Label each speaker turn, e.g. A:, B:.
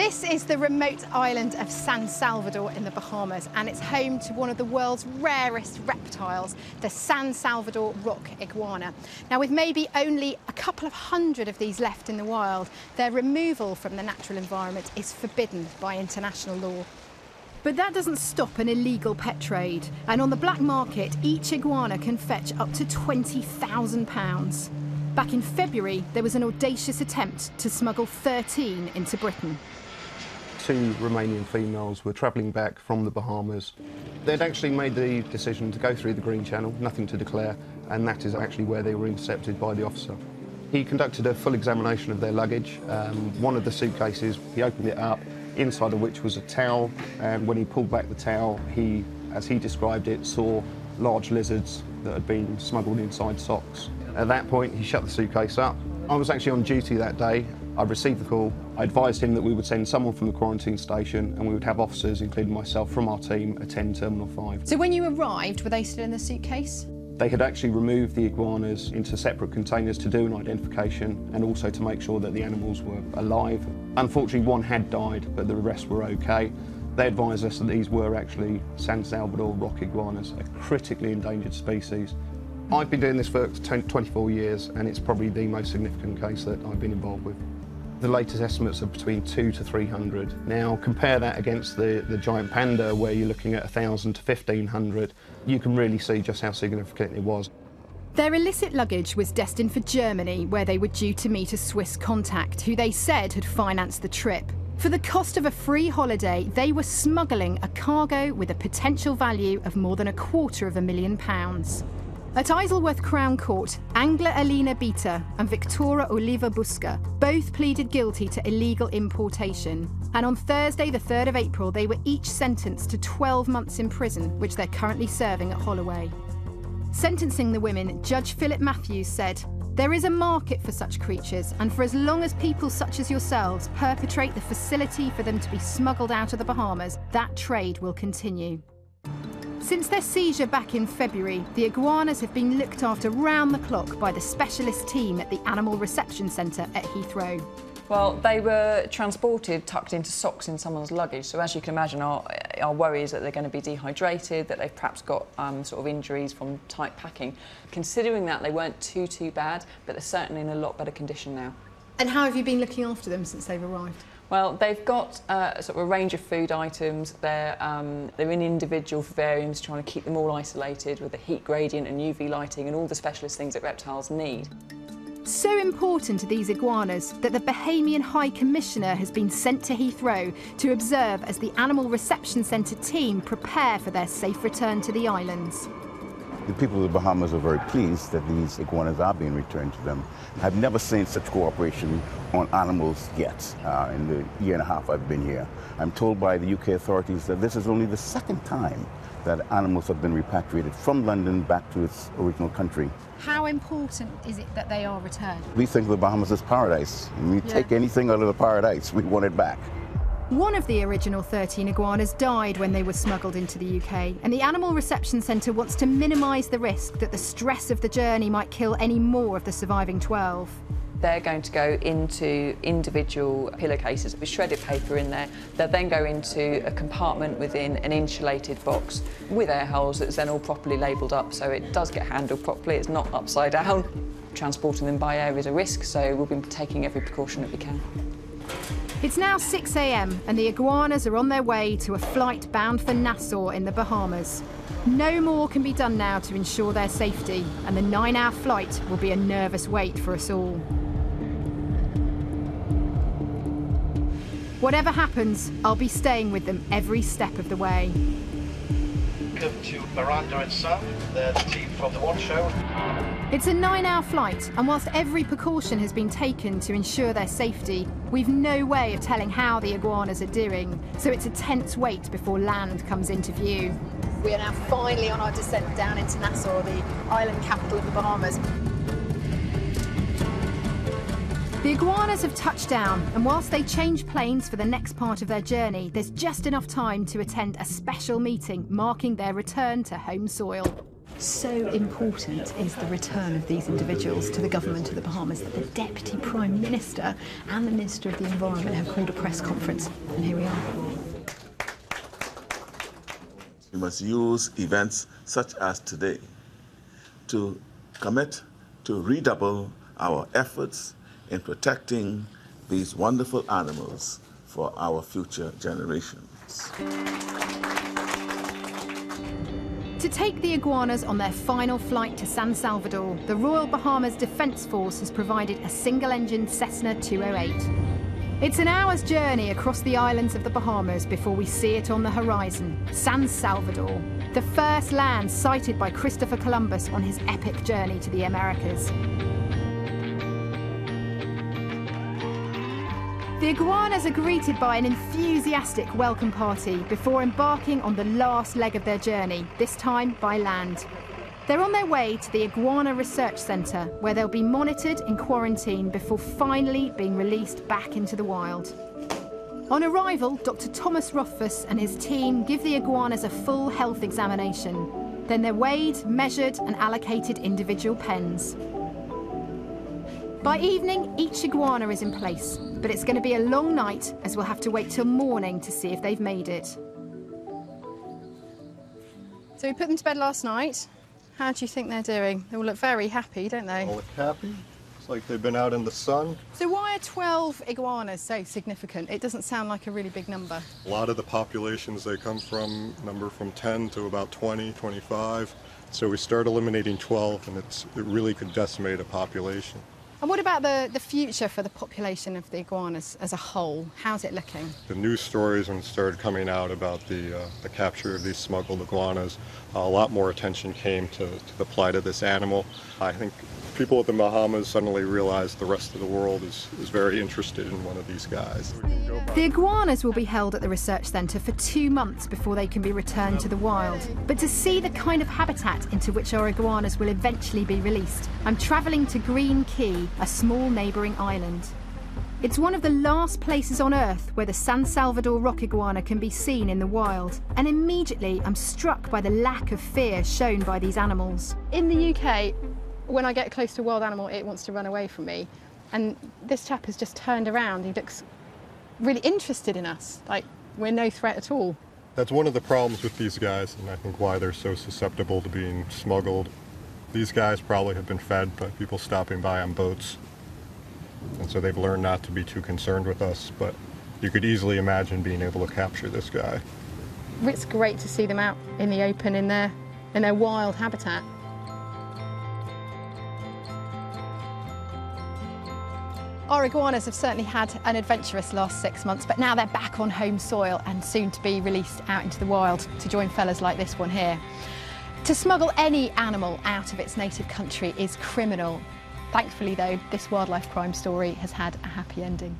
A: This is the remote island of San Salvador in the Bahamas, and it's home to one of the world's rarest reptiles, the San Salvador rock iguana. Now, with maybe only a couple of hundred of these left in the wild, their removal from the natural environment is forbidden by international law. But that doesn't stop an illegal pet trade, and on the black market, each iguana can fetch up to £20,000. Back in February, there was an audacious attempt to smuggle 13 into Britain.
B: 2 Romanian females were travelling back from the Bahamas. They'd actually made the decision to go through the Green Channel, nothing to declare, and that is actually where they were intercepted by the officer. He conducted a full examination of their luggage. One of the suitcases, he opened it up, inside of which was a towel, and when he pulled back the towel, he, as he described it, saw large lizards that had been smuggled inside socks. At that point, he shut the suitcase up. I was actually on duty that day. I received the call. I advised him that we would send someone from the quarantine station and we would have officers, including myself, from our team, attend Terminal 5.
A: So when you arrived, were they still in the suitcase?
B: They had actually removed the iguanas into separate containers to do an identification and also to make sure that the animals were alive. Unfortunately, one had died, but the rest were okay. They advised us that these were actually San Salvador rock iguanas, a critically endangered species. I've been doing this for 24 years, and it's probably the most significant case that I've been involved with. The latest estimates are between 200 to 300. Now, compare that against the giant panda, where you're looking at 1,000 to 1,500. You can really see just how significant it was.
A: Their illicit luggage was destined for Germany, where they were due to meet a Swiss contact, who they said had financed the trip. For the cost of a free holiday, they were smuggling a cargo with a potential value of more than £250,000. At Isleworth Crown Court, Angela Alina Bita and Victoria Oliva Busca both pleaded guilty to illegal importation. And on Thursday, the 3rd of April, they were each sentenced to 12 months in prison, which they're currently serving at Holloway. Sentencing the women, Judge Philip Matthews said, "There is a market for such creatures, and for as long as people such as yourselves perpetrate the facility for them to be smuggled out of the Bahamas, that trade will continue." Since their seizure back in February, the iguanas have been looked after round the clock by the specialist team at the Animal Reception Centre at Heathrow.
C: Well, they were transported tucked into socks in someone's luggage, so as you can imagine, our worry is that they're going to be dehydrated, that they've perhaps got sort of injuries from tight packing. Considering that, they weren't too bad, but they're certainly in a lot better condition now.
A: And how have you been looking after them since they've arrived?
C: Well, they've got sort of a range of food items. They're in individual vivariums, trying to keep them all isolated with the heat gradient and UV lighting and all the specialist things that reptiles need.
A: So important to these iguanas that the Bahamian High Commissioner has been sent to Heathrow to observe as the Animal Reception Centre team prepare for their safe return to the islands.
D: The people of the Bahamas are very pleased that these iguanas are being returned to them. I've never seen such cooperation on animals yet in the year and a half I've been here. I'm told by the UK authorities that this is only the 2nd time that animals have been repatriated from London back to its original country.
A: How important is it that they are returned?
D: We think the Bahamas is paradise. We take anything out of the paradise, we want it back.
A: One of the original 13 iguanas died when they were smuggled into the UK, and the Animal Reception Centre wants to minimise the risk that the stress of the journey might kill any more of the surviving 12.
C: They're going to go into individual pillowcases with shredded paper in there. They'll then go into a compartment within an insulated box with air holes that's then all properly labelled up, so it does get handled properly, it's not upside down. Transporting them by air is a risk, so we'll be taking every precaution that we can.
A: It's now 6 a.m. and the iguanas are on their way to a flight bound for Nassau in the Bahamas. No more can be done now to ensure their safety, and the 9-hour flight will be a nervous wait for us all. Whatever happens, I'll be staying with them every step of the way.
E: Welcome to Miranda and Son, they're the team from the One Show.
A: It's a 9-hour flight, and whilst every precaution has been taken to ensure their safety, we've no way of telling how the iguanas are doing, so it's a tense wait before land comes into view. We are now finally on our descent down into Nassau, the island capital of the Bahamas. The iguanas have touched down, and whilst they change planes for the next part of their journey, there's just enough time to attend a special meeting marking their return to home soil. So important is the return of these individuals to the government of the Bahamas that the Deputy Prime Minister and the Minister of the Environment have called a press conference, and here we are.
F: We must use events such as today to commit to redouble our efforts in protecting these wonderful animals for our future generations.
A: To take the iguanas on their final flight to San Salvador, the Royal Bahamas Defence Force has provided a single-engine Cessna 208. It's an hour's journey across the islands of the Bahamas before we see it on the horizon, San Salvador, the first land sighted by Christopher Columbus on his epic journey to the Americas. The iguanas are greeted by an enthusiastic welcome party before embarking on the last leg of their journey, this time by land. They're on their way to the Iguana Research Centre, where they'll be monitored in quarantine before finally being released back into the wild. On arrival, Dr. Thomas Rothfuss and his team give the iguanas a full health examination. Then they're weighed, measured and allocated individual pens. By evening, each iguana is in place, but it's going to be a long night as we'll have to wait till morning to see if they've made it. So we put them to bed last night. How do you think they're doing? They all look very happy, don't they?
G: All look happy. It's like they've been out in the sun.
A: So why are 12 iguanas so significant? It doesn't sound like a really big number.
G: A lot of the populations they come from number from 10 to about 20, 25. So we start eliminating 12 and it really could decimate a population.
A: And what about the future for the population of the iguanas as a whole? How's it looking?
G: The news stories when it started coming out about the capture of these smuggled iguanas, a lot more attention came to the plight of this animal. I think people at the Bahamas suddenly realized the rest of the world is very interested in one of these guys.
A: The iguanas will be held at the research centre for 2 months before they can be returned to the wild. But to see the kind of habitat into which our iguanas will eventually be released, I'm travelling to Green Key, a small neighbouring island. It's one of the last places on Earth where the San Salvador rock iguana can be seen in the wild, and immediately I'm struck by the lack of fear shown by these animals. In the UK, when I get close to a wild animal, it wants to run away from me. And this chap has just turned around. He looks really interested in us, like we're no threat at all.
G: That's one of the problems with these guys, and I think why they're so susceptible to being smuggled. These guys probably have been fed by people stopping by on boats, and so they've learned not to be too concerned with us, but you could easily imagine being able to capture this guy.
A: It's great to see them out in the open in their wild habitat. Our iguanas have certainly had an adventurous last 6 months, but now they're back on home soil and soon to be released out into the wild to join fellas like this one here. To smuggle any animal out of its native country is criminal. Thankfully though, this wildlife crime story has had a happy ending.